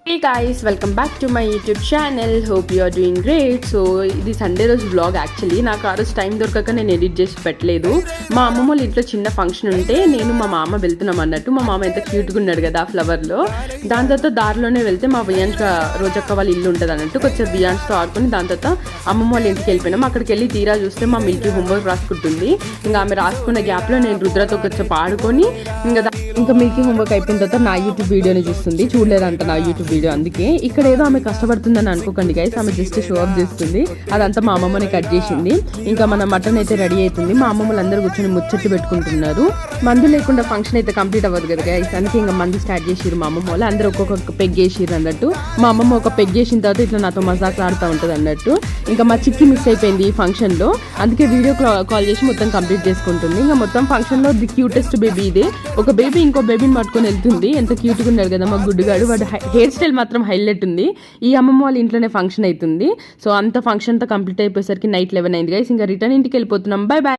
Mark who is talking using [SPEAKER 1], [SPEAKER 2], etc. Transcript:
[SPEAKER 1] Hey guys, welcome back to my YouTube channel. Hope you are doing great. So ఇది Sunday రోజు vlog. Actually నాకు ఆ రోజు time దొరకక నేను ఎడిట్ చేసి పెట్టలేదు. మా అమ్మమ్మ వాళ్ళ ఇంట్లో చిన్న ఫంక్షన్ ఉంటే నేను మా మామ వెళ్తున్నాం అన్నట్టు. మా మామ ఎంత క్యూట్గా ఉన్నాడు కదా ఆ ఫ్లవర్లో. దాని తర్వాత దారిలోనే వెళ్తే మా బియాన్స్ రోజక్క వాళ్ళ ఇల్లు ఉంటుంది అన్నట్టు. కొంచెం బియాన్స్తో ఆడుకొని దాని తర్వాత అమ్మమ్మ వాళ్ళ ఇంటికి వెళ్ళిపోయినాం. అక్కడికి వెళ్ళి తీరా చూస్తే మా మిల్కీ హోంవర్క్ రాసుకుంటుంది. ఇంకా ఆమె రాసుకున్న గ్యాప్లో నేను రుద్రతో కొంచెం ఆడుకొని ఇంకా మిల్కీ హోంవర్క్ అయిపోయిన తర్వాత నా యూట్యూబ్ వీడియోని చూస్తుంది. చూడలేదంట నా యూట్యూబ్ వీడియో. అందుకే ఇక్కడ ఏదో ఆమె కష్టపడుతుందని అనుకోకండి గైస్. ఆమె జస్ట్ షో అప్ చేస్తుంది. అదంతా మా అమ్మమ్మని కట్ చేసింది. ఇంకా మన మటన్ అయితే రెడీ అవుతుంది. మా అమ్మమ్మలు అందరూ కూర్చొని ముచ్చట్లు పెట్టుకుంటున్నారు. మందు లేకుండా ఫంక్షన్ అయితే కంప్లీట్ అవ్వదు కదా గైస్. అందుకే ఇంకా మందు స్టార్ట్ చేసిరు మా అమ్మమ్మ వాళ్ళు. అందరూ ఒక్కొక్క పెగ్ వేసిరు అన్నట్టు. మా అమ్మమ్మ ఒక పెగ్ వేసిన తర్వాత ఇట్లా నాతో మజాకులు ఆడుతూ ఉంటుంది అన్నట్టు. ఇంకా మా చిక్కి మిస్ అయిపోయింది ఈ ఫంక్షన్లో. అందుకే వీడియో కాల్ చేసి మొత్తం కంప్లీట్ చేసుకుంటుంది. ఇంకా మొత్తం ఫంక్షన్లో ది క్యూటెస్ట్ బేబీ ఇదే. ఒక బేబీ ఇంకో బేబీని పట్టుకొని వెళ్తుంది. ఎంత క్యూట్గా ఉన్నారు కదా మా గుడ్డుగాడు. వాడు హెయిర్ స్టైల్ మాత్రం హైలైట్ ఉంది. ఈ అమ్మమ్మ వాళ్ళ ఇంట్లోనే ఫంక్షన్ అవుతుంది. సో అంత ఫంక్షన్తో కంప్లీట్ అయిపోయేసరికి నైట్ 11 అయింది గైస్. ఇంకా రిటర్న్ ఇంటికి వెళ్ళిపోతున్నాం. Bye bye.